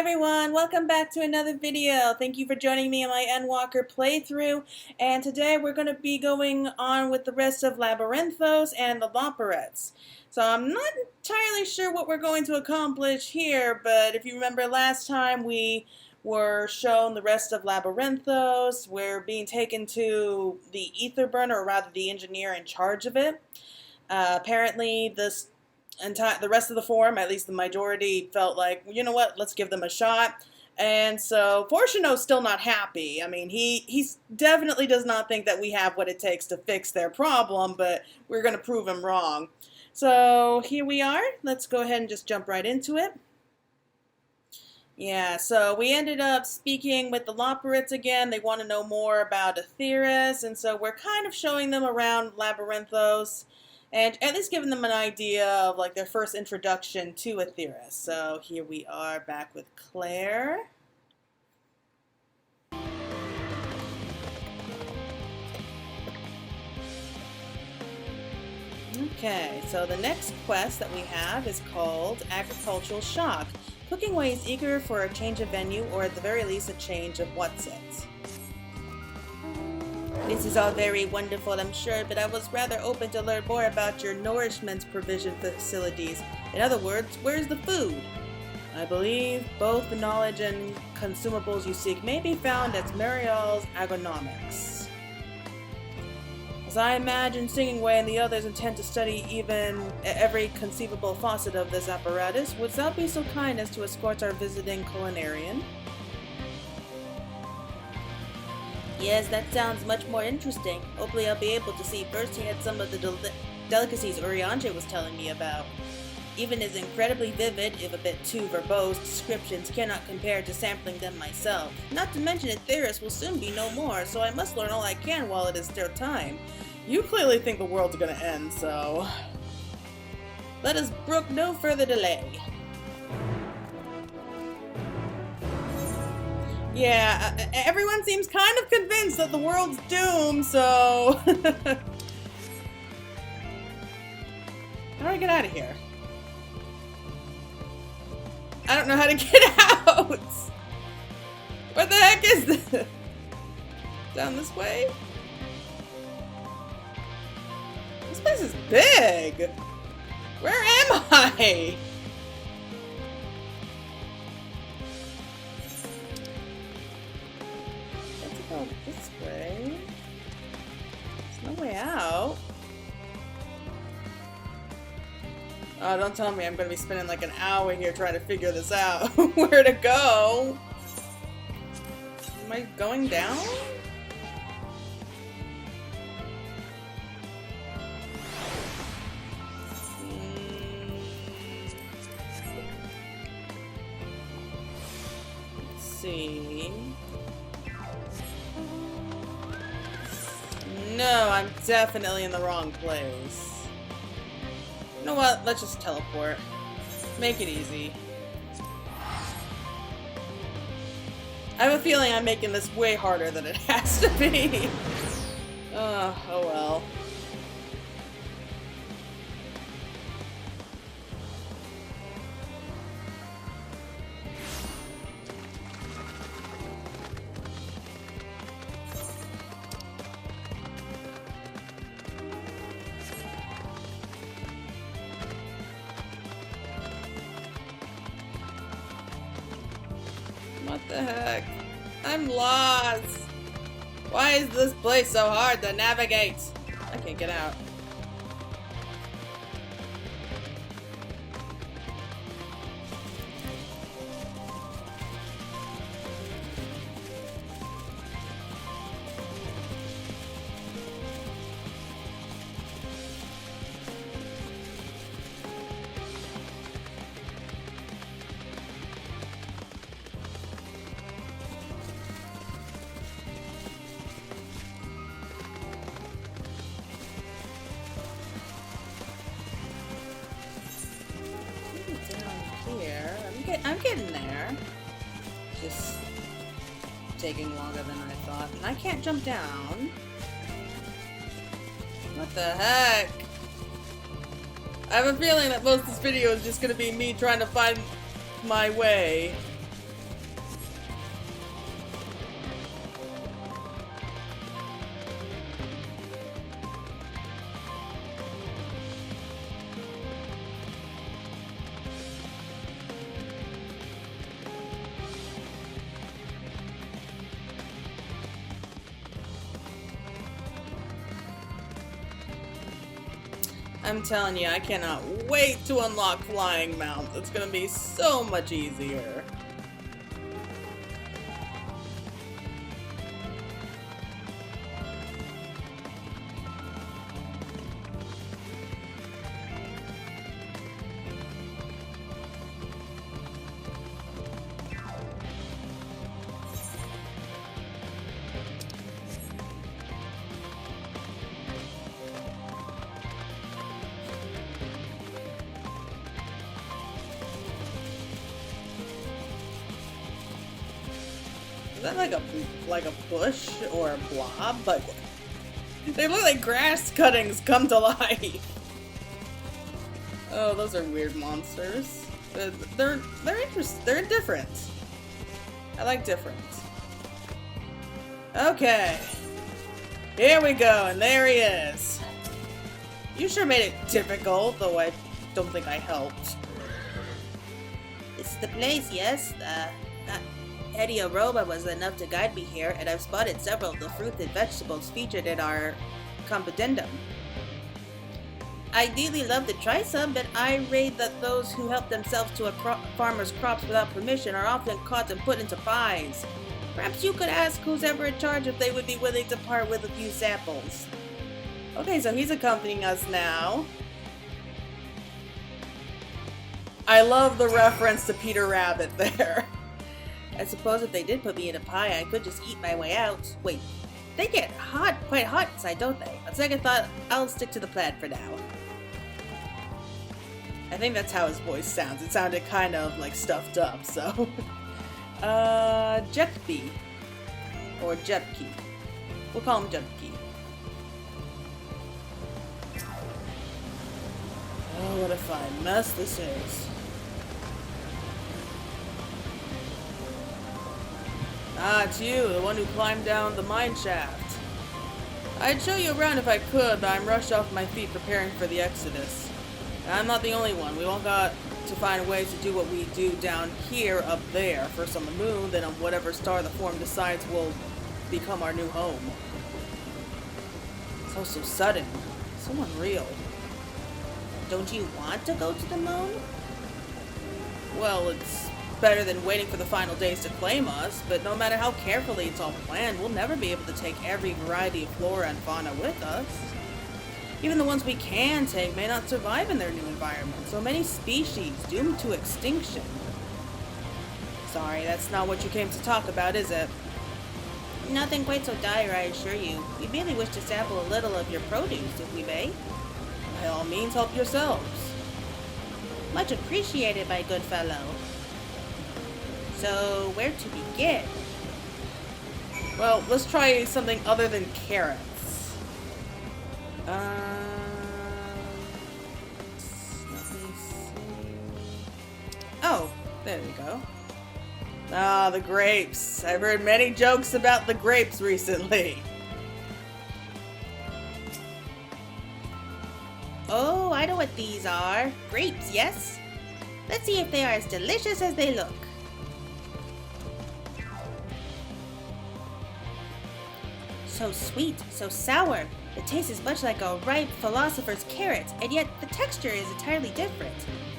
everyone, welcome back to another video. Thank you for joining me in my Endwalker playthrough, and today we're going to be going on with the rest of Labyrinthos and the Loporrits. So I'm not entirely sure what we're going to accomplish here, but if you remember last time we were shown the rest of Labyrinthos. We're being taken to the ether burner, or rather the engineer in charge of it. Apparently the rest of the forum, at least the majority, felt like, you know what, let's give them a shot. And so Fortuno's still not happy. I mean, he definitely does not think that we have what it takes to fix their problem, but we're going to prove him wrong. So here we are. Let's go ahead and just jump right into it. Yeah, so we ended up speaking with the Loporrits again. They want to know more about Aetheris, and so we're kind of showing them around Labyrinthos, and at least giving them an idea of like their first introduction to Aetheris. So here we are back with Claire. Okay, so the next quest that we have is called Agricultural Shock. Cooking Way is eager for a change of venue, or at the very least a change of what's it. This is all very wonderful, I'm sure, but I was rather open to learn more about your nourishment provision facilities. In other words, where's the food? I believe both the knowledge and consumables you seek may be found at Mariel's Agronomics. As I imagine Singing Way and the others intend to study every conceivable facet of this apparatus, would thou be so kind as to escort our visiting culinarian? Yes, that sounds much more interesting. Hopefully I'll be able to see firsthand some of the delicacies Urianger was telling me about. Even his incredibly vivid, if a bit too verbose, descriptions cannot compare to sampling them myself. Not to mention Aetheris will soon be no more, so I must learn all I can while it is still time. You clearly think the world's gonna end, so let us brook no further delay. Yeah, everyone seems kind of convinced that the world's doomed, so how do I get out of here? I don't know how to get out! What the heck is this? Down this way? This place is big! Where am I? Let's go this way. There's no way out. Oh, don't tell me I'm gonna be spending like an hour here trying to figure this out. Where to go? Am I going down? Let's see. No, I'm definitely in the wrong place. You know what? Let's just teleport. Make it easy. I have a feeling I'm making this way harder than it has to be. Oh well. What the heck? I'm lost! Why is this place so hard to navigate? I can't get out. I'm getting there. Just taking longer than I thought. And I can't jump down. What the heck? I have a feeling that most of this video is just gonna be me trying to find my way. I'm telling you, I cannot wait to unlock Flying Mount. It's gonna be so much easier. Is that like a bush or a blob? Like, they look like grass cuttings come to life. Oh, those are weird monsters. They're interesting. They're different. I like different. Okay. Here we go, and there he is. You sure made it difficult, though I don't think I helped. This is the place, yes? Eddie Aroma was enough to guide me here, and I've spotted several of the fruit and vegetables featured in our compendendum. I'd really love to try some, but I read that those who help themselves to a farmer's crops without permission are often caught and put into pies. Perhaps you could ask who's ever in charge if they would be willing to part with a few samples. Okay, so he's accompanying us now. I love the reference to Peter Rabbit there. I suppose if they did put me in a pie, I could just eat my way out. Wait, they get quite hot inside, don't they? On second thought, I'll stick to the plan for now. I think that's how his voice sounds. It sounded kind of like stuffed up, so. Jepki. Or Jepki. We'll call him Jepki. Oh, what a fine mess this is. Ah, it's you, the one who climbed down the mine shaft. I'd show you around if I could, but I'm rushed off my feet preparing for the exodus. And I'm not the only one. We all got to find ways to do what we do down here, up there. First on the moon, then on whatever star the form decides will become our new home. It's all so sudden, so unreal. Don't you want to go to the moon? Well, it's better than waiting for the final days to claim us, but no matter how carefully it's all planned, we'll never be able to take every variety of flora and fauna with us. Even the ones we can take may not survive in their new environment, so many species doomed to extinction. Sorry, that's not what you came to talk about, is it? Nothing quite so dire, I assure you. We merely wish to sample a little of your produce, if we may. By all means, help yourselves. Much appreciated, my good fellow. So, where to begin? Well, let's try something other than carrots. Let me see. Oh, there we go. Ah, the grapes. I've heard many jokes about the grapes recently. Oh, I know what these are. Grapes, yes? Let's see if they are as delicious as they look. So sweet, so sour. The taste is much like a ripe philosopher's carrot, and yet the texture is entirely different.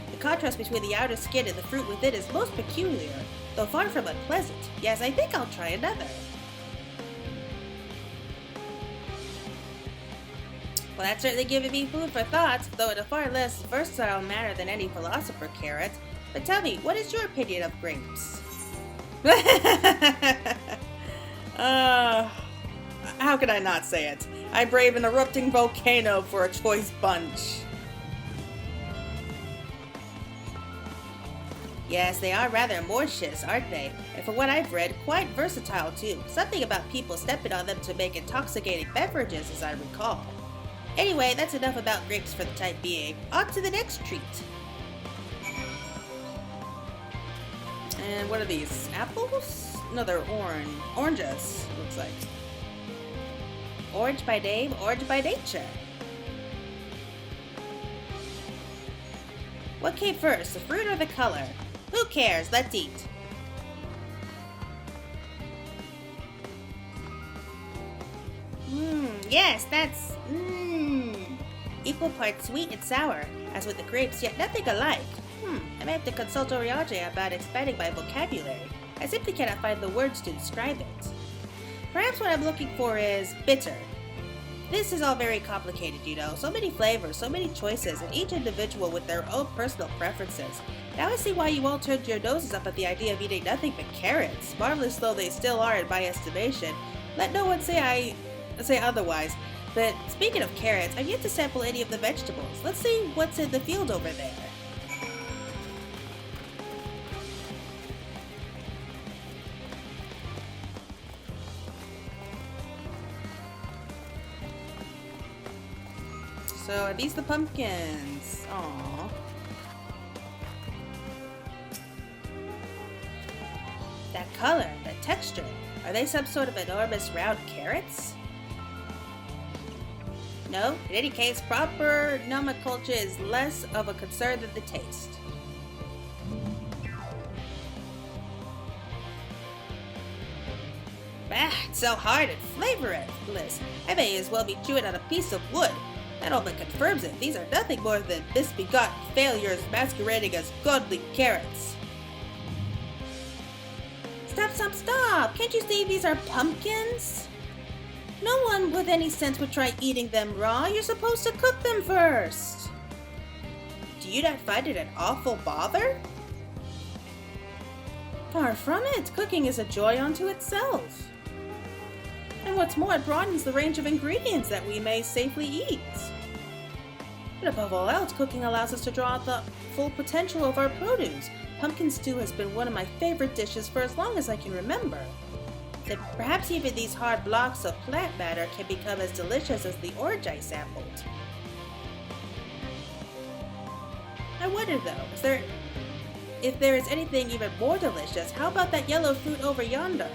The contrast between the outer skin and the fruit within is most peculiar, though far from unpleasant. Yes, I think I'll try another. Well, that's certainly given me food for thought, though in a far less versatile manner than any philosopher carrot. But tell me, what is your opinion of grapes? How could I not say it? I brave an erupting volcano for a choice bunch. Yes, they are rather amorphous, aren't they? And from what I've read, quite versatile too. Something about people stepping on them to make intoxicating beverages, as I recall. Anyway, that's enough about grapes for the time being. On to the next treat. And what are these? Apples? No, they're oranges, looks like. Orange by name, orange by nature. What came first, the fruit or the color? Who cares? Let's eat. Yes, that's... Equal parts sweet and sour, as with the grapes, yet nothing alike. I may have to consult Urianger about expanding my vocabulary. I simply cannot find the words to describe it. Perhaps what I'm looking for is bitter. This is all very complicated, you know. So many flavors, so many choices, and each individual with their own personal preferences. Now I see why you all turned your noses up at the idea of eating nothing but carrots. Marvelous though they still are in my estimation. Let no one say otherwise. But speaking of carrots, I've yet to sample any of the vegetables. Let's see what's in the field over there. So are these the pumpkins? Aww. That color, that texture. Are they some sort of enormous round carrots? No, in any case, proper nomenclature is less of a concern than the taste. It's so hard and flavorless. I may as well be chewing on a piece of wood. That all but confirms it. These are nothing more than misbegotten failures masquerading as godly carrots. Stop! Can't you see these are pumpkins? No one with any sense would try eating them raw. You're supposed to cook them first. Do you not find it an awful bother? Far from it. Cooking is a joy unto itself. And what's more, it broadens the range of ingredients that we may safely eat. And above all else, cooking allows us to draw out the full potential of our produce. Pumpkin stew has been one of my favorite dishes for as long as I can remember. Then perhaps even these hard blocks of plant matter can become as delicious as the orange I sampled. I wonder though, if there is anything even more delicious, how about that yellow fruit over yonder?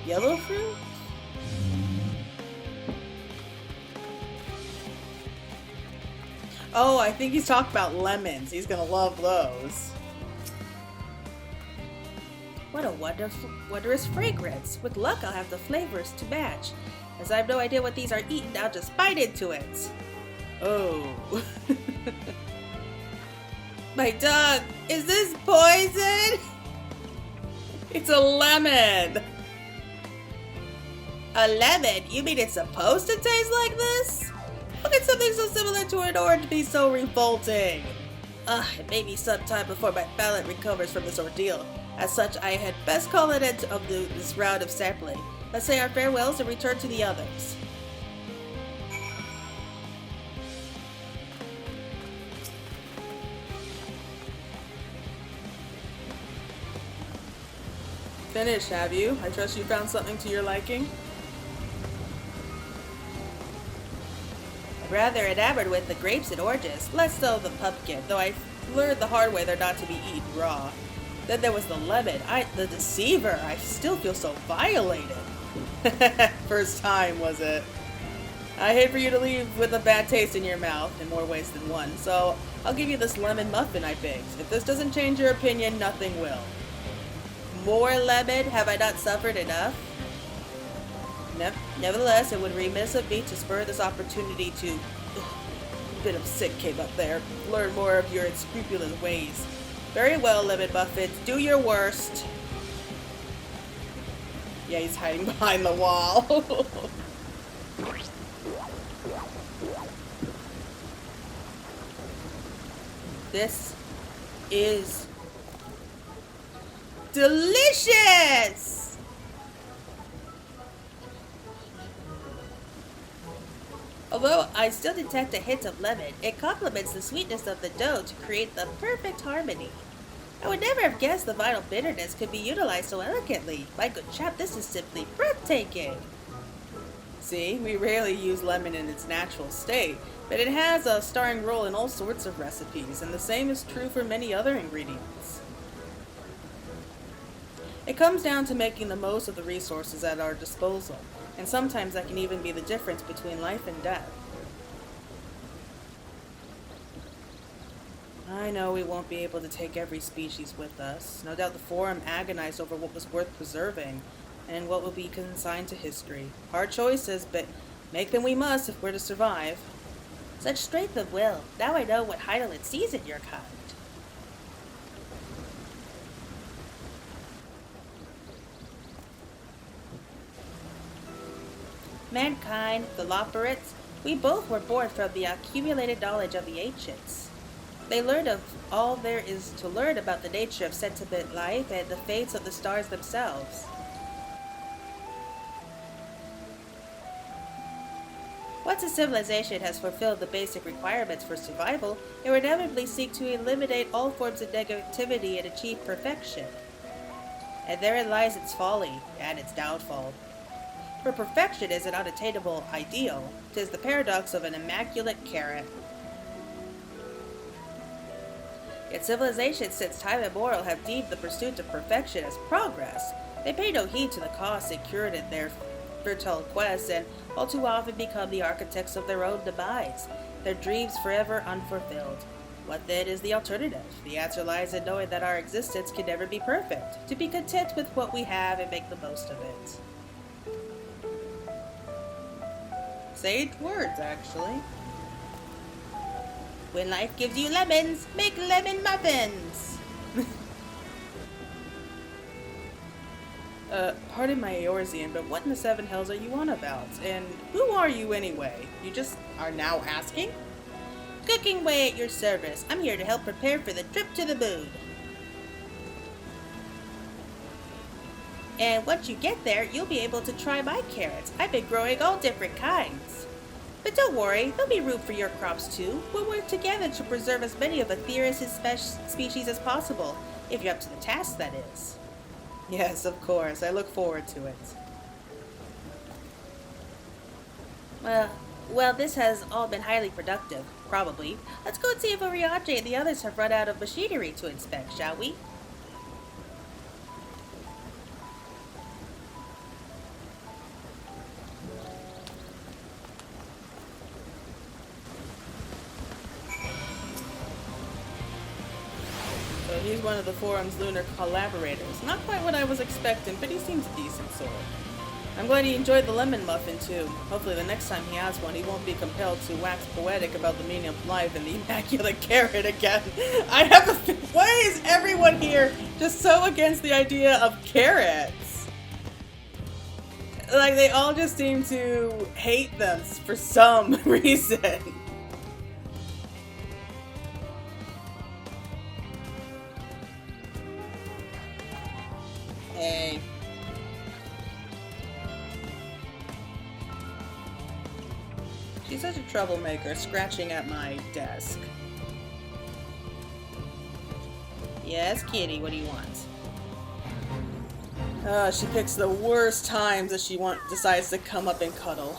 Yellow fruit? Oh, I think he's talking about lemons. He's gonna love those. What a wondrous fragrance. With luck, I'll have the flavors to match. As I have no idea what these are eaten, I'll just bite into it. Oh. My dog, is this poison? It's a lemon. A lemon? You mean it's supposed to taste like this? How can something so similar to an orange be so revolting? It may be some time before my palate recovers from this ordeal. As such, I had best call it end of this round of sampling. Let's say our farewells and return to the others. Finished, have you? I trust you found something to your liking? I'm rather enamored with the grapes and oranges, less so the pumpkin, Though I learned the hard way they're not to be eaten raw. Then there was the lemon. The deceiver. I still feel so violated. First time, was it? I hate for you to leave with a bad taste in your mouth in more ways than one, so I'll give you this lemon muffin I baked. If this doesn't change your opinion, nothing will. More lemon? Have I not suffered enough? Nevertheless, it would remiss of me to spur this opportunity to... a bit of sick came up there. Learn more of your unscrupulous ways. Very well, lemon muffins. Do your worst. Yeah, he's hiding behind the wall. This is delicious! Although I still detect a hint of lemon, it complements the sweetness of the dough to create the perfect harmony. I would never have guessed the vital bitterness could be utilized so elegantly. My good chap, this is simply breathtaking. See, we rarely use lemon in its natural state, but it has a starring role in all sorts of recipes, and the same is true for many other ingredients. It comes down to making the most of the resources at our disposal, and sometimes that can even be the difference between life and death. I know we won't be able to take every species with us. No doubt the Forum agonized over what was worth preserving, and what will be consigned to history. Hard choices, but make them we must if we're to survive. Such strength of will. Now I know what Heidelin sees in your kind. Mankind, the Loporrits, we both were born from the accumulated knowledge of the ancients. They learned of all there is to learn about the nature of sentient life and the fates of the stars themselves. Once a civilization has fulfilled the basic requirements for survival, it will inevitably seek to eliminate all forms of negativity and achieve perfection. And therein lies its folly and its downfall. For perfection is an unattainable ideal. 'Tis the paradox of an immaculate carrot. Yet civilizations since time immemorial have deemed the pursuit of perfection as progress. They pay no heed to the costs incurred in their fertile quests, and all too often become the architects of their own demise, their dreams forever unfulfilled. What then is the alternative? The answer lies in knowing that our existence can never be perfect, to be content with what we have and make the most of it. Sage words, actually. When life gives you lemons, make lemon muffins! Pardon my Eorzean, but what in the seven hells are you on about? And who are you anyway? You just are now asking? Cooking away at your service. I'm here to help prepare for the trip to the moon. And once you get there, you'll be able to try my carrots. I've been growing all different kinds. But don't worry, there'll be room for your crops too. We'll work together to preserve as many of Aetherius' species as possible, if you're up to the task, that is. Yes, of course. I look forward to it. Well, this has all been highly productive, probably. Let's go and see if Urianger and the others have run out of machinery to inspect, shall we? So he's one of the forum's lunar collaborators. Not quite what I was expecting, but he seems a decent sort. I'm glad he enjoyed the lemon muffin too. Hopefully the next time he has one, he won't be compelled to wax poetic about the meaning of life and the immaculate carrot again. I have a... Why is everyone here just so against the idea of carrots? Like, they all just seem to hate them for some reason. Hey. She's such a troublemaker, scratching at my desk. Yes, kitty, what do you want? She picks the worst times that she decides to come up and cuddle.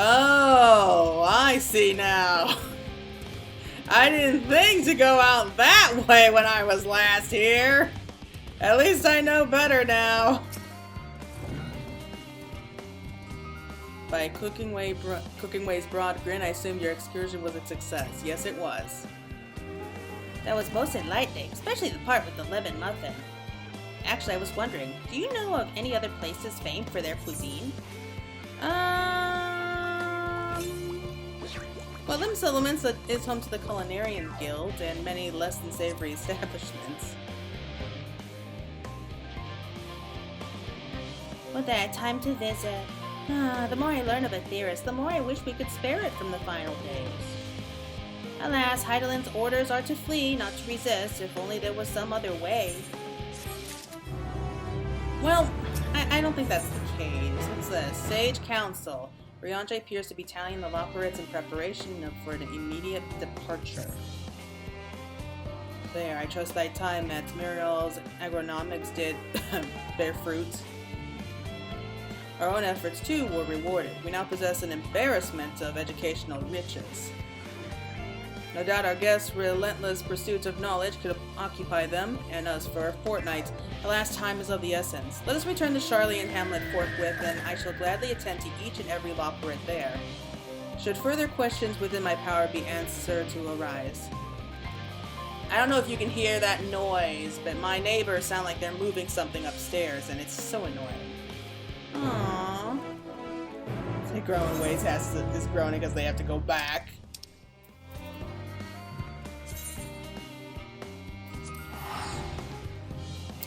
Oh, I see now. I didn't think to go out that way when I was last here. At least I know better now. By Cooking Way's broad grin, I assumed your excursion was a success. Yes, it was. That was most enlightening, especially the part with the lemon muffin. Actually, I was wondering, do you know of any other places famed for their cuisine? Well, Lim Settlements is home to the Culinarian Guild and many less than savory establishments. Well, then, time to visit. The more I learn of Aetherius, the more I wish we could spare it from the final days. Alas, Heidelin's orders are to flee, not to resist. If only there was some other way. Well, I don't think that's the case. What's this? Sage Council. Urianger appears to be tallying the Loporrits in preparation for an immediate departure. There, I trust thy time at Muriel's agronomics did bear fruit. Our own efforts, too, were rewarded. We now possess an embarrassment of educational riches. No doubt our guests' relentless pursuit of knowledge could occupy them and us for a fortnight. Alas, time is of the essence. Let us return to Charlie and Hamlet forthwith, and I shall gladly attend to each and every Loporrit there. Should further questions within my power be answered to arise. I don't know if you can hear that noise, but my neighbors sound like they're moving something upstairs, and it's so annoying. Aww. The growing ways is groaning because they have to go back.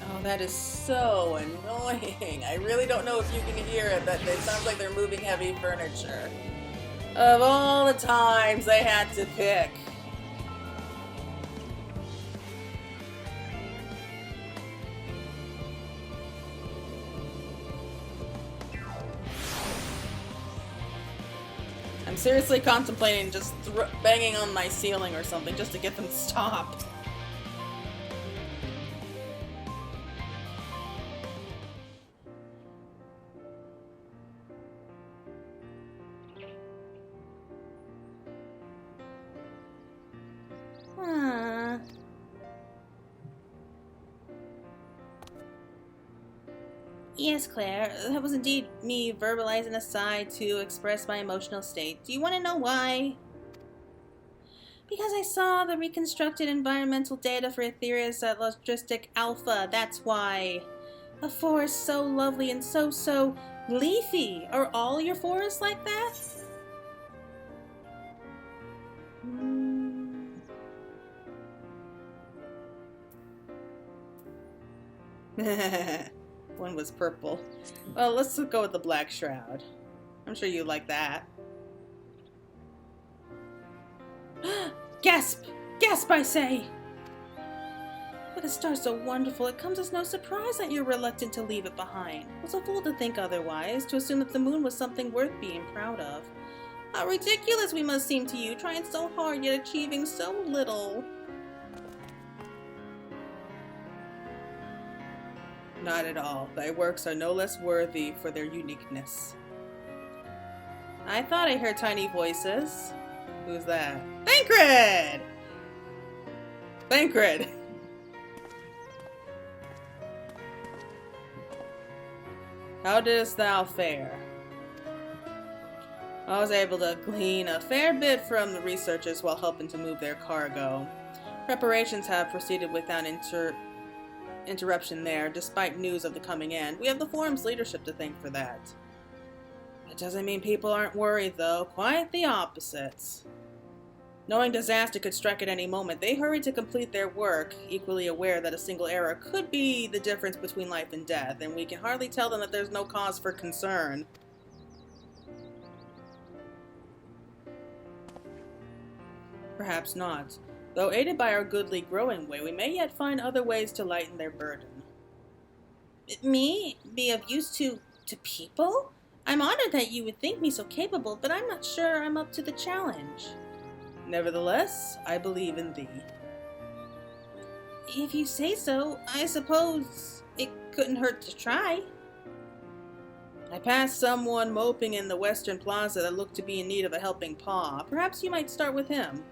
Oh, that is so annoying. I really don't know if you can hear it, but it sounds like they're moving heavy furniture. Of all the times they had to pick. I'm seriously contemplating just banging on my ceiling or something just to get them to stop. Yes, Claire, that was indeed me verbalizing a sigh to express my emotional state. Do you want to know why? Because I saw the reconstructed environmental data for Aetherius at Logistic Alpha, that's why. A forest so lovely and so leafy. Are all your forests like that? One was purple. Well, let's go with the black shroud. I'm sure you like that. Gasp! Gasp, I say! With a star so wonderful, it comes as no surprise that you're reluctant to leave it behind. I was a fool to think otherwise, to assume that the moon was something worth being proud of. How ridiculous we must seem to you, trying so hard yet achieving so little. Not at all. Thy works are no less worthy for their uniqueness. I thought I heard tiny voices. Who's that? Thancred! Thancred! How didst thou fare? I was able to glean a fair bit from the researchers while helping to move their cargo. Preparations have proceeded without interruption there, despite news of the coming end. We have the forum's leadership to thank for that. It doesn't mean people aren't worried, though. Quite the opposites. Knowing disaster could strike at any moment, they hurried to complete their work, equally aware that a single error could be the difference between life and death, and we can hardly tell them that there's no cause for concern. Perhaps not. Though aided by our goodly growing way, we may yet find other ways to lighten their burden. Me? Be of use to people? I'm honored that you would think me so capable, but I'm not sure I'm up to the challenge. Nevertheless, I believe in thee. If you say so, I suppose it couldn't hurt to try. I passed someone moping in the Western Plaza that looked to be in need of a helping paw. Perhaps you might start with him.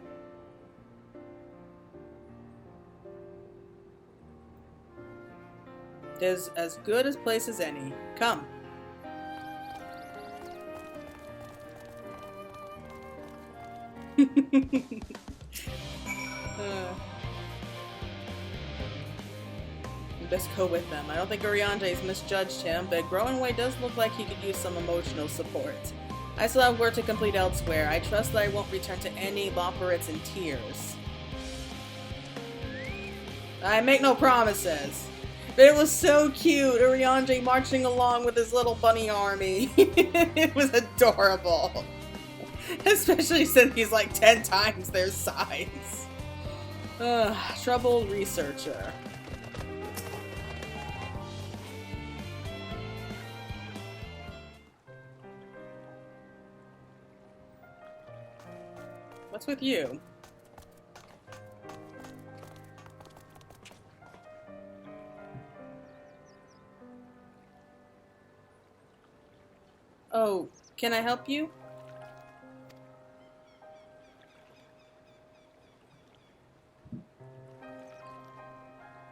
There's as good a place as any. Come. We best go with them. I don't think Urianger's misjudged him, but Growingway does look like he could use some emotional support. I still have work to complete elsewhere. I trust that I won't return to any Loporrits in tears. I make no promises. But it was so cute, Urianger marching along with his little bunny army. It was adorable. Especially since he's like 10 times their size. Troubled researcher. What's with you? Oh, can I help you?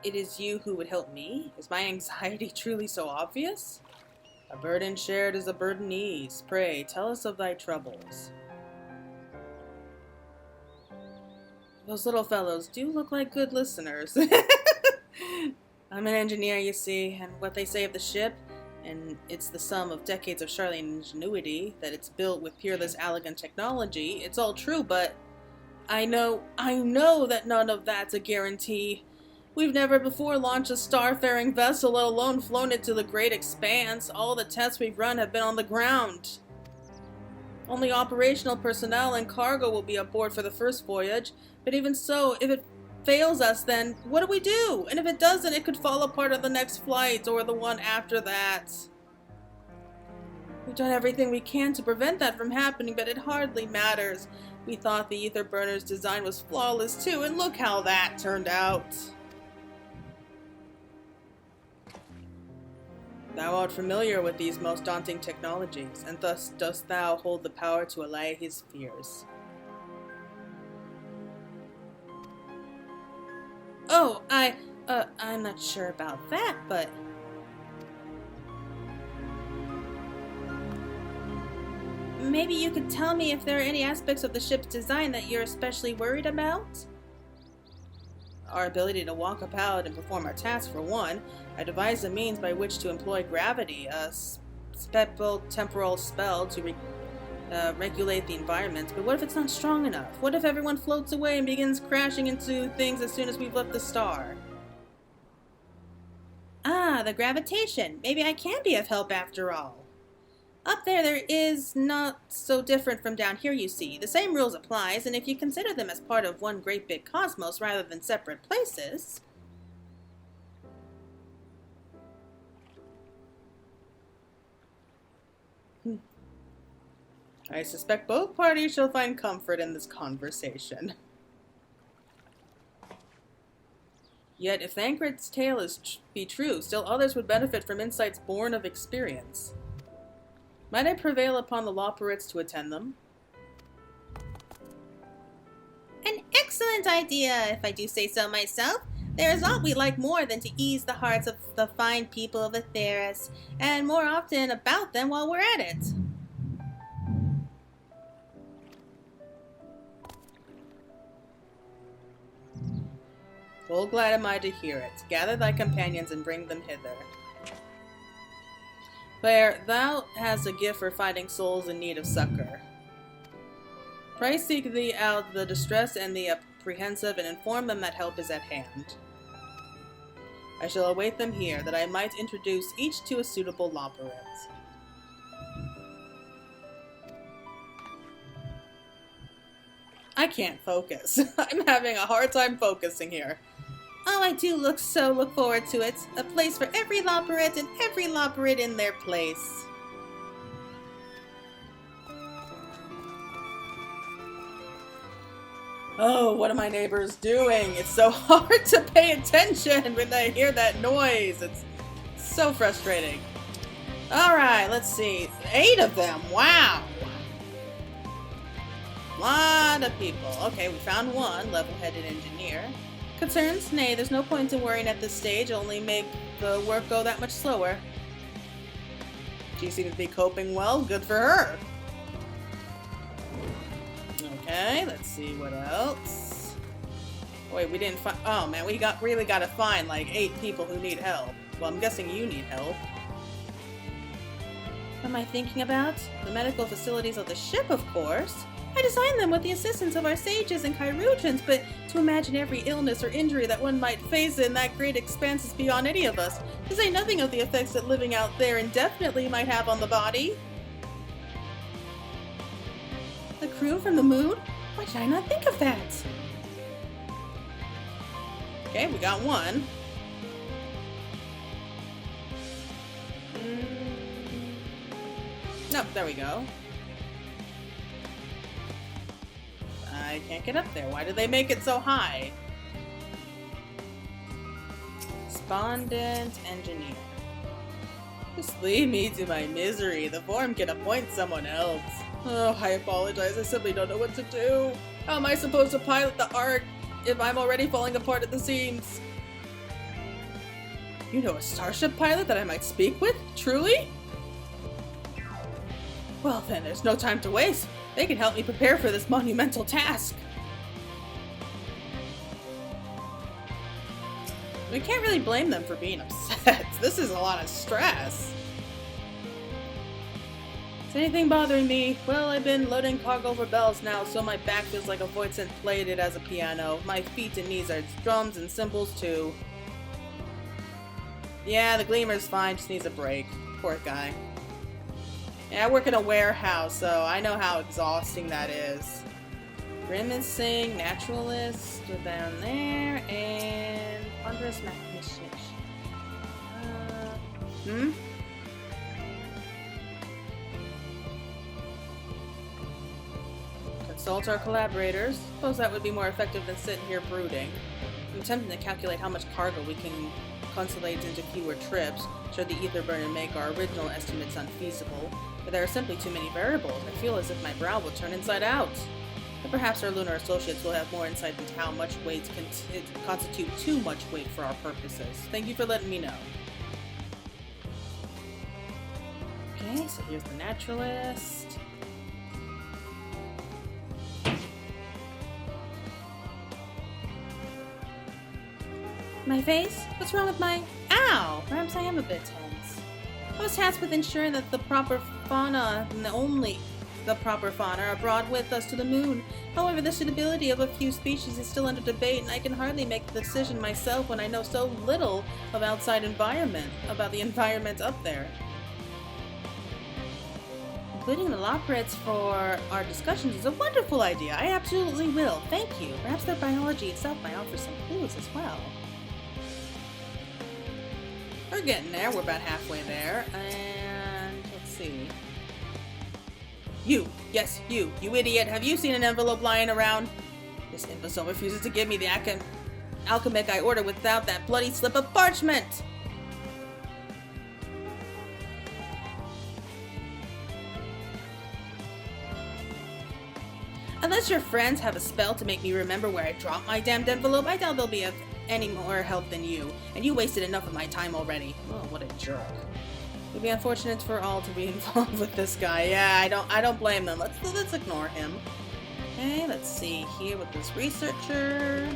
It is you who would help me? Is my anxiety truly so obvious? A burden shared is a burden eased. Pray, tell us of thy troubles. Those little fellows do look like good listeners. I'm an engineer, you see, and what they say of the ship, and it's the sum of decades of Charlene ingenuity, that it's built with peerless, elegant technology, it's all true, but I know that none of that's a guarantee. We've never before launched a starfaring vessel, let alone flown it to the great expanse. All the tests we've run have been on the ground. Only operational personnel and cargo will be aboard for the first voyage, but even so, if it fails us, then what do we do? And if it doesn't, it could fall apart on the next flight, or the one after that. We've done everything we can to prevent that from happening, but it hardly matters. We thought the ether burner's design was flawless too, and look how that turned out. Thou art familiar with these most daunting technologies, and thus dost thou hold the power to allay his fears. Oh, I'm not sure about that, but... Maybe you could tell me if there are any aspects of the ship's design that you're especially worried about? Our ability to walk about and perform our tasks, for one. I devised a means by which to employ gravity, a temporal spell to regulate the environment. But what if it's not strong enough? What if everyone floats away and begins crashing into things as soon as we've left the star? Ah, the gravitation. Maybe I can be of help after all. Up there is not so different from down here, you see. The same rules applies, and if you consider them as part of one great big cosmos rather than separate places... I suspect both parties shall find comfort in this conversation. Yet, if Thancred's tale be true, still others would benefit from insights born of experience. Might I prevail upon the Loporrits to attend them? An excellent idea, if I do say so myself. There is aught we like more than to ease the hearts of the fine people of Etheris, and more often about them while we're at it. Full glad am I to hear it. Gather thy companions and bring them hither. Claire, thou hast a gift for finding souls in need of succor. Pray seek thee out the distressed and the apprehensive, and inform them that help is at hand. I shall await them here, that I might introduce each to a suitable Loporrit. I can't focus. I'm having a hard time focusing here. Oh, I do look forward to it. A place for every Loporrit and every Loporrit in their place. Oh, what are my neighbors doing? It's so hard to pay attention when I hear that noise. It's so frustrating. Alright, let's see. 8 of them. Wow. Lot of people. Okay, we found one level-headed engineer. Concerns? Nay, there's no point in worrying at this stage, only make the work go that much slower. She seems to be coping well, good for her. Okay, let's see what else. Wait, we didn't find, oh man, we really gotta find like 8 people who need help. Well, I'm guessing you need help. What am I thinking about? The medical facilities of the ship, of course. I designed them with the assistance of our sages and chirurgeons, but to imagine every illness or injury that one might face in that great expanse is beyond any of us, to say nothing of the effects that living out there indefinitely might have on the body. The crew from the moon? Why did I not think of that? Okay, we got one. Nope, there we go. I can't get up there. Why do they make it so high? Respondent engineer. Just leave me to my misery. The form can appoint someone else. Oh, I apologize. I simply don't know what to do. How am I supposed to pilot the Ark if I'm already falling apart at the seams? You know a starship pilot that I might speak with? Truly? Well then, there's no time to waste. They can help me prepare for this monumental task. We can't really blame them for being upset. This is a lot of stress. Is anything bothering me? Well, I've been loading cargo for bells now, so my back feels like a void synth played it as a piano. My feet and knees are drums and cymbals too. Yeah, the Gleamer's fine, just needs a break. Poor guy. Yeah, I work in a warehouse, so I know how exhausting that is. Grimacing, Naturalist, we're down there, and Ponderous Magnificent. Consult our collaborators. Suppose that would be more effective than sitting here brooding. I'm attempting to calculate how much cargo we can consolidate into fewer trips, should the ether burn and make our original estimates unfeasible. But there are simply too many variables. I feel as if my brow will turn inside out. But perhaps our lunar associates will have more insight into how much weight can constitute too much weight for our purposes. Thank you for letting me know. Okay, so here's the Naturalist. My face? What's wrong with my... Ow! Perhaps I am a bit tense. I was tasked with ensuring that the proper fauna, and only the proper fauna, are brought with us to the moon. However, the suitability of a few species is still under debate, and I can hardly make the decision myself when I know so little of outside environment, about the environment up there. Including the Loporrits for our discussions is a wonderful idea. I absolutely will. Thank you. Perhaps their biology itself might offer some clues as well. We're getting there. We're about halfway there. And let's see. You! Yes, you idiot! Have you seen an envelope lying around? This imbecile refuses to give me the alchemic I ordered without that bloody slip of parchment! Unless your friends have a spell to make me remember where I dropped my damned envelope, I doubt they'll be of any more help than you. And you wasted enough of my time already. Oh, what a jerk. It'd be unfortunate for all to be involved with this guy. Yeah, I don't blame them. Let's ignore him. Okay, let's see here with this researcher.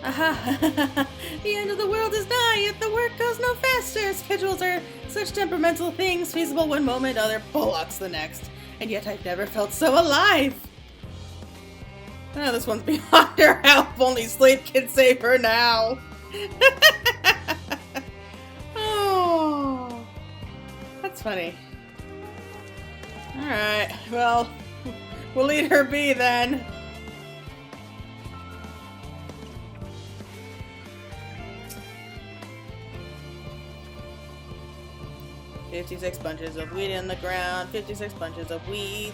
Aha! The end of the world is nigh, yet the work goes no faster. Schedules are such temperamental things, feasible one moment, other bullocks the next. And yet I've never felt so alive! Oh, this one's beyond her help. Only sleep can save her now. Oh, that's funny. Alright, well, we'll leave her be then. "56 bunches of wheat in the ground, 56 bunches of wheat.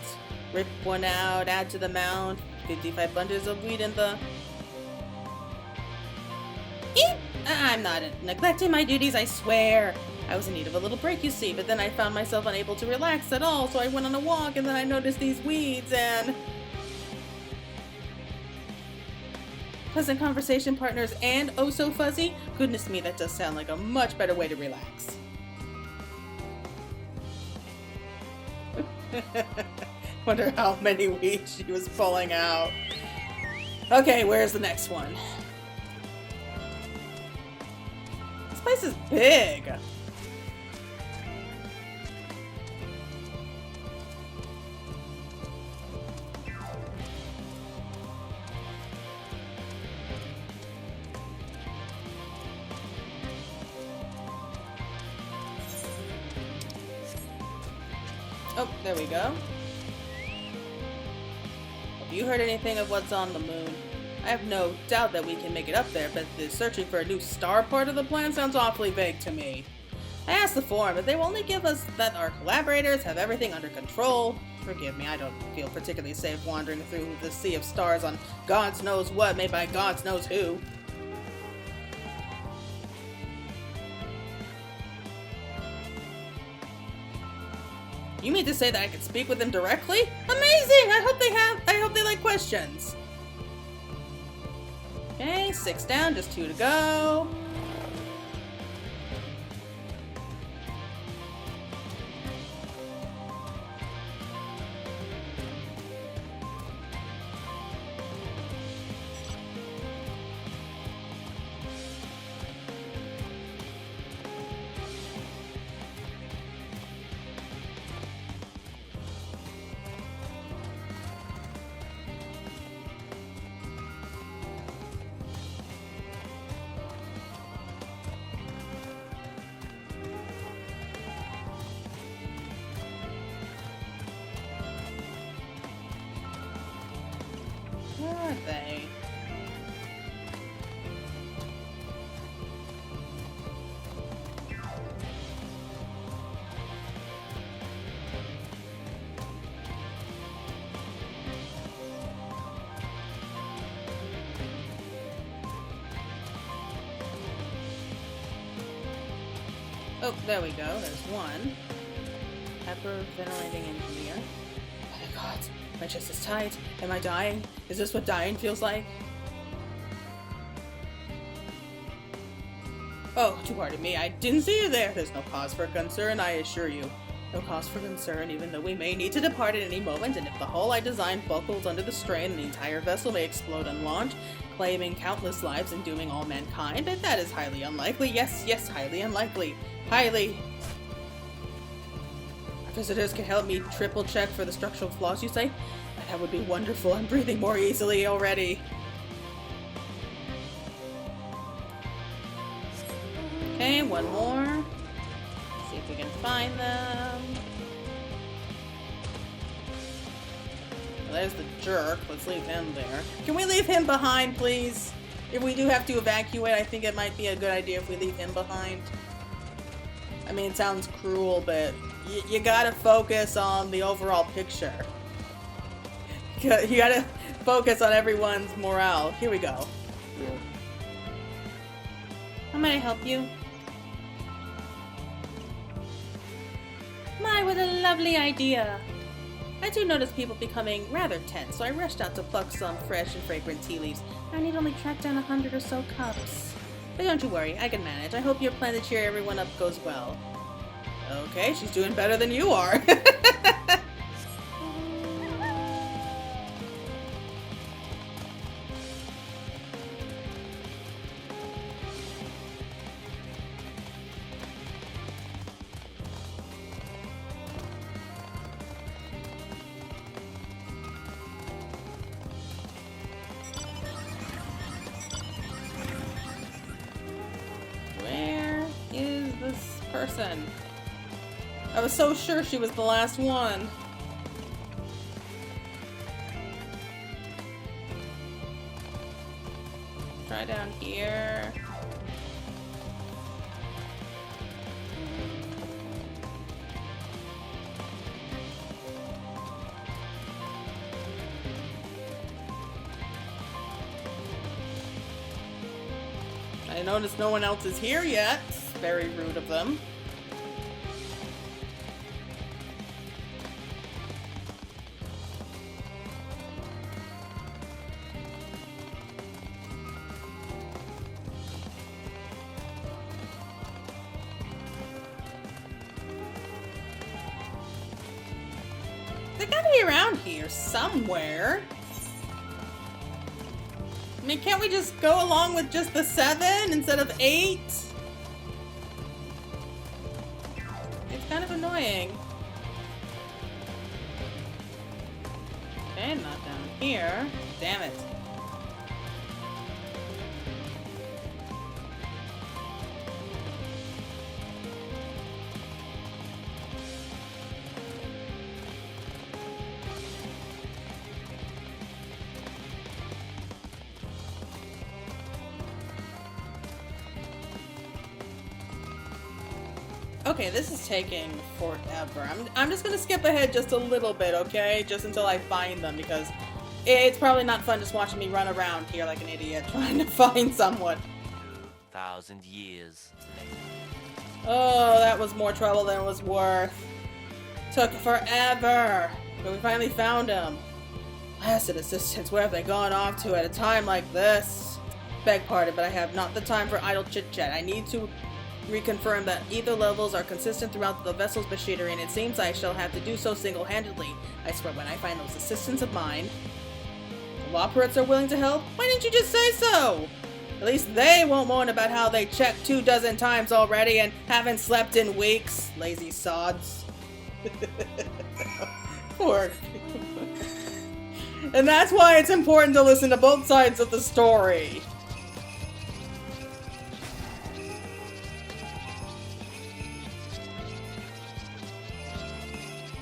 Rip one out, add to the mound. 55 bunches of wheat in the... Eep! I'm not neglecting my duties, I swear. I was in need of a little break, you see, but then I found myself unable to relax at all, so I went on a walk, and then I noticed these weeds, and... Pleasant conversation partners and oh so fuzzy? Goodness me, that does sound like a much better way to relax. Wonder how many weeds she was pulling out. Okay, where's the next one? This place is big. Oh, there we go. Have you heard anything of what's on the moon? I have no doubt that we can make it up there, but the searching for a new star part of the plan sounds awfully vague to me. I asked the forum, but they will only give us that our collaborators have everything under control. Forgive me, I don't feel particularly safe wandering through the sea of stars on God's knows what made by God's knows who. You mean to say that I can speak with them directly? Amazing! I hope they like questions. Okay, 6 down, just 2 to go. are they? Oh, there we go. There's one. Hyperventilating engineer. Oh my god. My chest is tight. Am I dying? Is this what dying feels like? Oh, do pardon me. I didn't see you there. There's no cause for concern, I assure you. No cause for concern, even though we may need to depart at any moment, and if the hull I designed buckles under the strain, the entire vessel may explode on launch, claiming countless lives and dooming all mankind, and that is highly unlikely. Yes, yes, highly unlikely. Highly. Our visitors can help me triple check for the structural flaws, you say? That would be wonderful. I'm breathing more easily already. Okay, one more. Let's see if we can find them. Well, there's the jerk. Let's leave him there. Can we leave him behind, please? If we do have to evacuate, I think it might be a good idea if we leave him behind. I mean, it sounds cruel, but you gotta focus on the overall picture. You gotta focus on everyone's morale. Here we go. How may I help you? My, what a lovely idea! I do notice people becoming rather tense, so I rushed out to pluck some fresh and fragrant tea leaves. I need only track down 100 or so cups. But don't you worry, I can manage. I hope your plan to cheer everyone up goes well. Okay, she's doing better than you are. Where is this person? I was so sure she was the last one. Try down here. I noticed no one else is here yet. Very rude of them. They gotta be around here somewhere. I mean, can't we just go along with just the 7 instead of 8? It's kind of annoying. Okay, not down here. Damn it. Okay, this is taking forever. I'm just gonna skip ahead just a little bit, okay? Just until I find them, because it's probably not fun just watching me run around here like an idiot trying to find someone. 2,000 years later. Oh, that was more trouble than it was worth. Took forever, but we finally found him. Blasted assistants, where have they gone off to at a time like this? Beg pardon, but I have not the time for idle chit-chat. I need to reconfirm that ether levels are consistent throughout the vessel's machinery, and it seems I shall have to do so single-handedly. I swear, when I find those assistants of mine, the Loporrits are willing to help? Why didn't you just say so? At least they won't moan about how they checked 24 times already and haven't slept in weeks. Lazy sods. Poor people. And that's why it's important to listen to both sides of the story.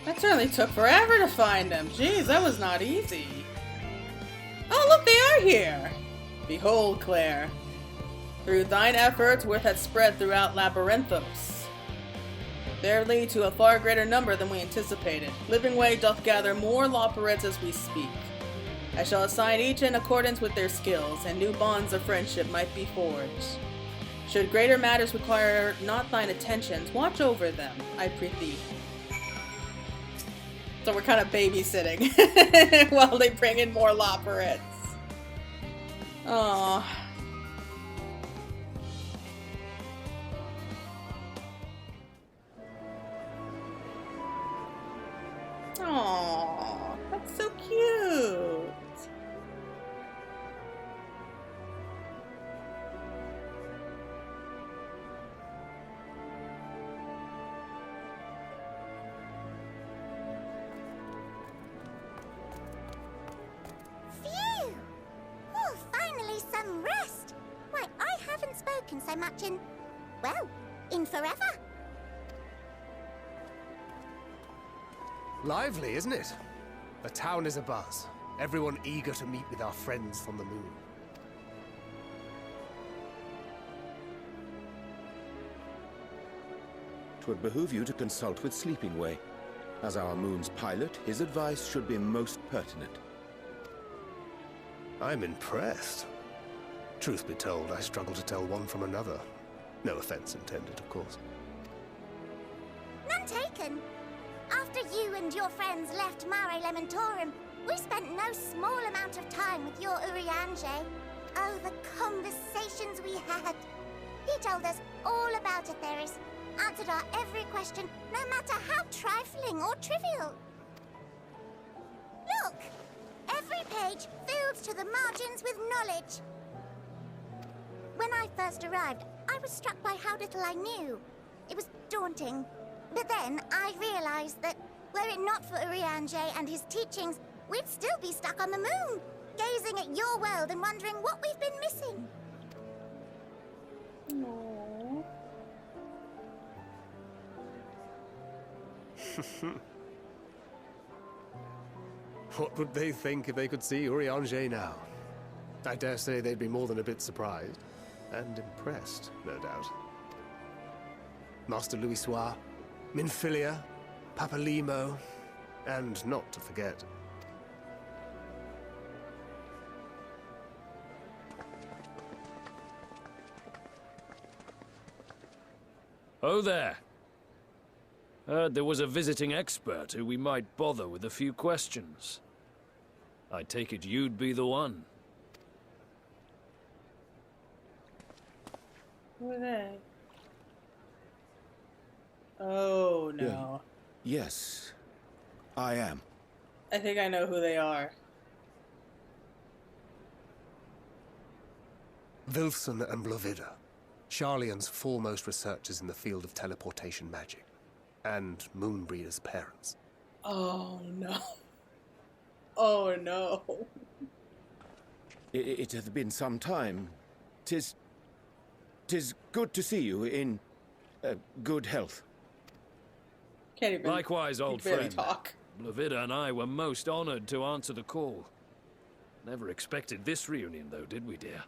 That certainly took forever to find them. Jeez, that was not easy. Oh, look, they are here! Behold, Claire. Through thine efforts, word hath spread throughout Labyrinthos. Verily, to a far greater number than we anticipated. Living Way doth gather more Loporrits as we speak. I shall assign each in accordance with their skills, and new bonds of friendship might be forged. Should greater matters require not thine attentions, watch over them, I prithee. So we're kind of babysitting while they bring in more Loporrits. Aww. Aww, that's so cute. Phew! Oh, finally some rest. Why, I haven't spoken so much in, well, in forever. Lively, isn't it? The town is abuzz. Everyone eager to meet with our friends from the moon. Twould behoove you to consult with Sleeping Way. As our moon's pilot, his advice should be most pertinent. I'm impressed. Truth be told, I struggle to tell one from another. No offense intended, of course. None taken. After you and your friends left Mare Elementorum, we spent no small amount of time with your Urianger. Oh, the conversations we had. He told us all about Atheris, answered our every question, no matter how trifling or trivial. Look! Every page filled to the margins with knowledge. When I first arrived, I was struck by how little I knew. It was daunting. But then I realized that, were it not for Urianger and his teachings, we'd still be stuck on the moon, gazing at your world and wondering what we've been missing. Aww. What would they think if they could see Urianger now? I dare say they'd be more than a bit surprised. And impressed, no doubt. Master Louisoix, Minfilia, Papalimo, and not to forget. Oh there. Heard there was a visiting expert who we might bother with a few questions. I take it you'd be the one. Who are they? Oh, no. Yes, I am. I think I know who they are. Wilson and Moenbryda, Sharlayan's foremost researchers in the field of teleportation magic, and Moenbryda's parents. Oh, no. Oh, no. It hath been some time. 'Tis good to see you in good health. Can't even. Likewise, old barely friend. talk. Moenbryda and I were most honored to answer the call. Never expected this reunion, though, did we, dear?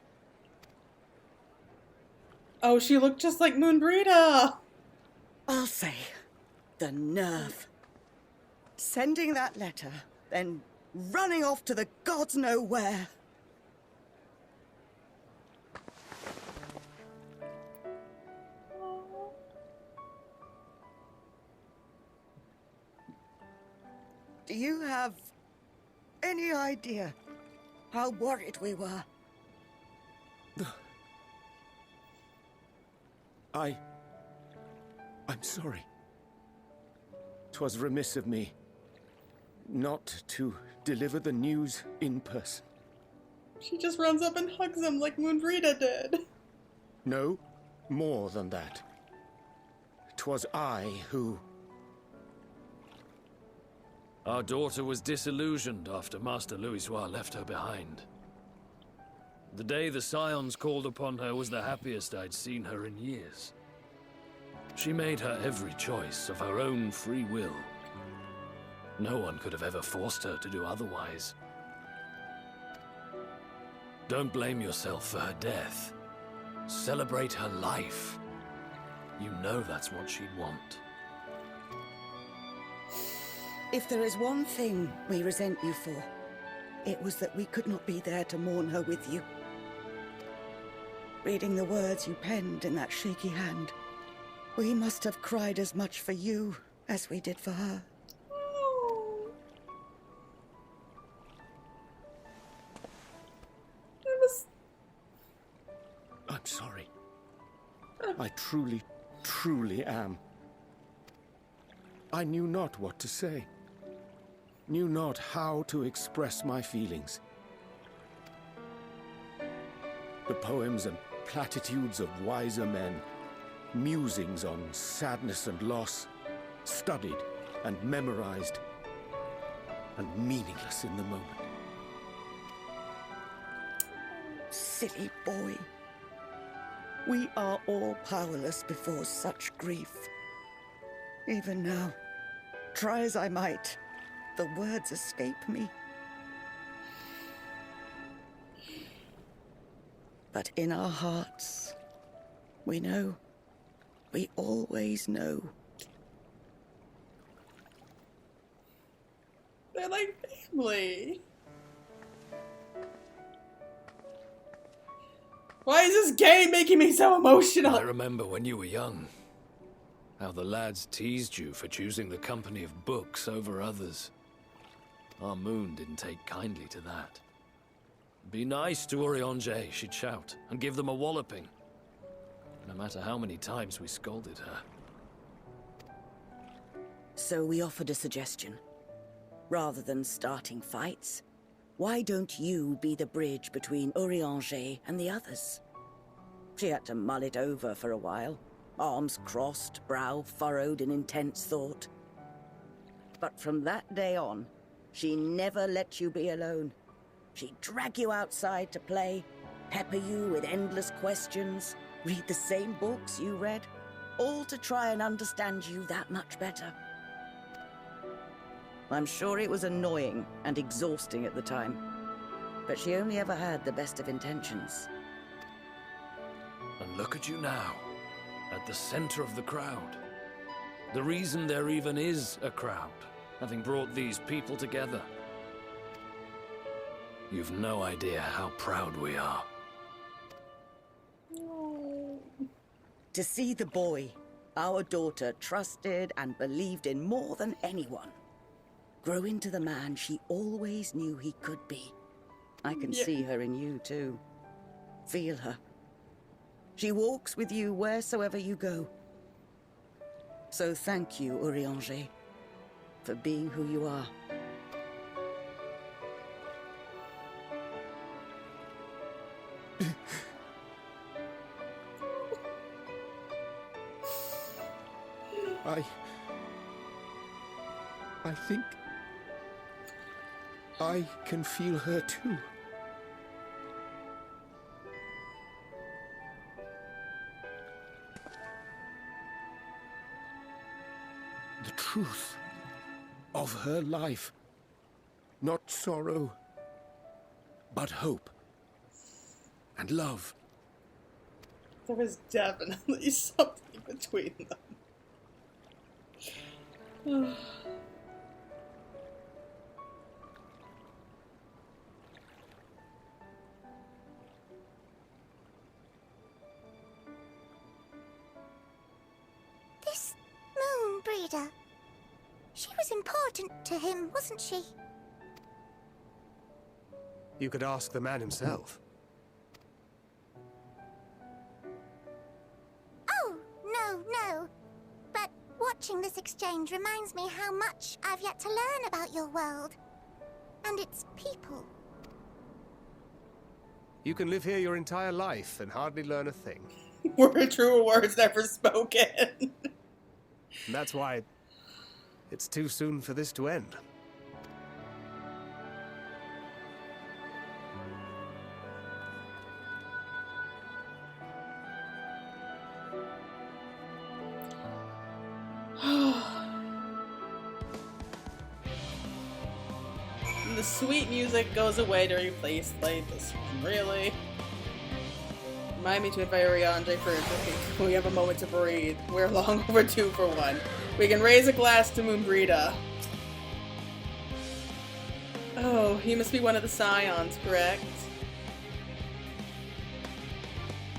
Oh, she looked just like Moenbryda. Arthur, the nerve. Sending that letter, then running off to the gods know where. Do you have any idea how worried we were? I'm sorry. 'Twas remiss of me not to deliver the news in person. She just runs up and hugs him like Moenbryda did. No, more than that. 'Twas I who... Our daughter was disillusioned after Master Louisoix left her behind. The day the Scions called upon her was the happiest I'd seen her in years. She made her every choice of her own free will. No one could have ever forced her to do otherwise. Don't blame yourself for her death. Celebrate her life. You know that's what she'd want. If there is one thing we resent you for, it was that we could not be there to mourn her with you. Reading the words you penned in that shaky hand, we must have cried as much for you as we did for her. I'm sorry. I truly, truly am. I knew not what to say. Knew not how to express my feelings. The poems and platitudes of wiser men, musings on sadness and loss, studied and memorized, and meaningless in the moment. Silly boy. We are all powerless before such grief. Even now, try as I might, the words escape me. But in our hearts, we know. We always know. They're like family. Why is this game making me so emotional? I remember when you were young, how the lads teased you for choosing the company of books over others. Our moon didn't take kindly to that. Be nice to Urianger, she'd shout, and give them a walloping. No matter how many times we scolded her. So we offered a suggestion. Rather than starting fights, why don't you be the bridge between Urianger and the others? She had to mull it over for a while, arms crossed, brow furrowed in intense thought. But from that day on, she never let you be alone. She'd drag you outside to play, pepper you with endless questions, read the same books you read, all to try and understand you that much better. I'm sure it was annoying and exhausting at the time, but she only ever had the best of intentions. And look at you now, at the center of the crowd. The reason there even is a crowd, having brought these people together. You've no idea how proud we are. To see the boy, our daughter, trusted and believed in more than anyone, grow into the man she always knew he could be. I can see her in you, too. Feel her. She walks with you wheresoever you go. So thank you, Urianger, for being who you are. I think I can feel her too. The truth of her life. Not sorrow, but hope and love. There was definitely something between them. This Moenbryda, she was important to him, wasn't she? You could ask the man himself. Oh, no. But watching this exchange reminds me how much I've yet to learn about your world. And its people. You can live here your entire life and hardly learn a thing. Were true words never spoken. And that's why it's too soon for this to end. the sweet music goes away to replace, like, this. Really? Remind me to invite Urianger for a drink. We have a moment to breathe. We're long overdue for one. We can raise a glass to Moenbryda. Oh, he must be one of the Scions, correct?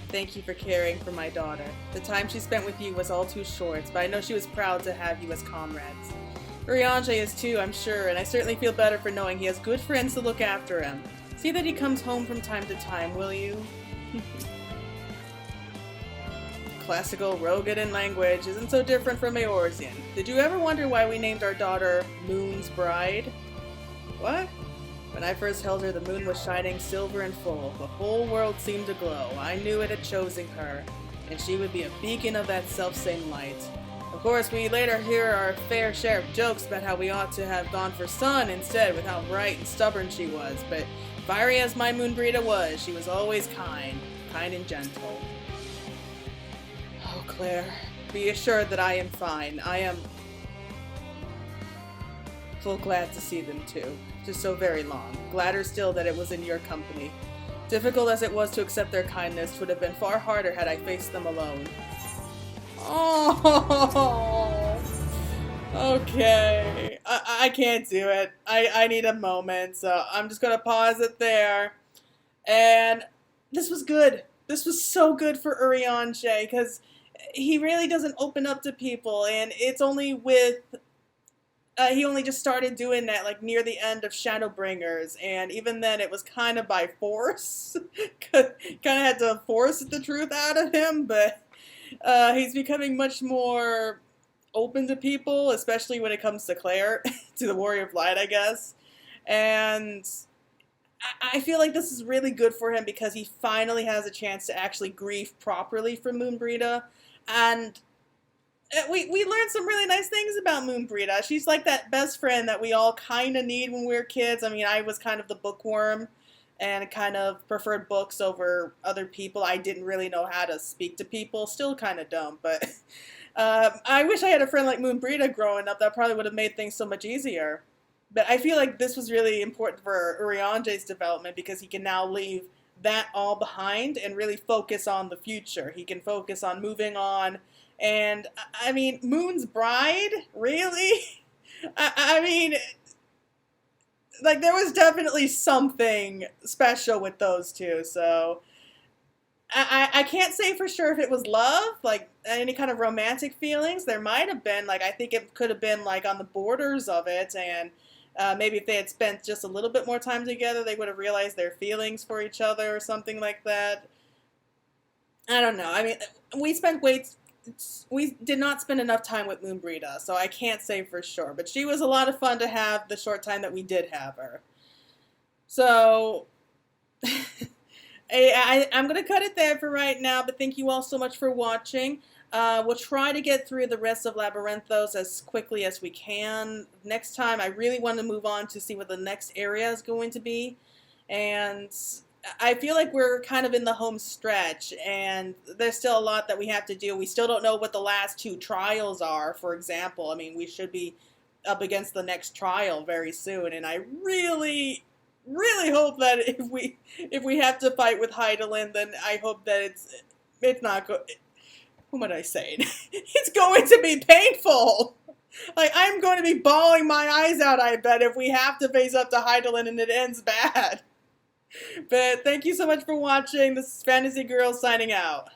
Thank you for caring for my daughter. The time she spent with you was all too short, but I know she was proud to have you as comrades. Urianger is too, I'm sure, and I certainly feel better for knowing he has good friends to look after him. See that he comes home from time to time, will you? Classical Rogadan language isn't so different from Eorzean. Did you ever wonder why we named our daughter Moon's Bride? What? When I first held her, the moon was shining silver and full. The whole world seemed to glow. I knew it had chosen her, and she would be a beacon of that self-same light. Of course, we later hear our fair share of jokes about how we ought to have gone for Sun instead, with how bright and stubborn she was, but fiery as my Moenbryda was, she was always kind and gentle. Oh, Claire, be assured that I am fine. I am full glad to see them too. Just so very long. Gladder still that it was in your company. Difficult as it was to accept their kindness, it would have been far harder had I faced them alone. Oh, okay. I can't do it. I need a moment, so I'm just gonna pause it there. And this was good. This was so good for Urianger, because he really doesn't open up to people, and it's only with he only just started doing that like near the end of Shadowbringers, and even then it was kind of by force. Kind of had to force the truth out of him, but he's becoming much more open to people, especially when it comes to Claire, to the Warrior of Light, I guess. And I feel like this is really good for him because he finally has a chance to actually grieve properly for Moenbryda. And we learned some really nice things about Moenbryda. She's like that best friend that we all kind of need when we're kids. I mean, I was kind of the bookworm and kind of preferred books over other people. I didn't really know how to speak to people. Still kind of dumb, but I wish I had a friend like Moenbryda growing up. That probably would have made things so much easier. But I feel like this was really important for Urianger's development because he can now leave that all behind and really focus on the future. He can focus on moving on. And, I mean, Moon's Bride? Really? I mean, like, there was definitely something special with those two, so I can't say for sure if it was love, like, any kind of romantic feelings. There might have been, like, I think it could have been, like, on the borders of it, and maybe if they had spent just a little bit more time together, they would have realized their feelings for each other or something like that. I don't know. I mean, we did not spend enough time with Moenbryda, so I can't say for sure. But she was a lot of fun to have the short time that we did have her. So, I'm going to cut it there for right now, but thank you all so much for watching. We'll try to get through the rest of Labyrinthos as quickly as we can. Next time, I really want to move on to see what the next area is going to be. And I feel like we're kind of in the home stretch, and there's still a lot that we have to do. We still don't know what the last two trials are, for example. I mean, we should be up against the next trial very soon, and I really hope that if we have to fight with Hydaelyn, then I hope that it's not good. Who am I saying? It's going to be painful! Like, I'm going to be bawling my eyes out, I bet, if we have to face up to Hydaelyn and it ends bad. But thank you so much for watching. This is Fantasy Girl signing out.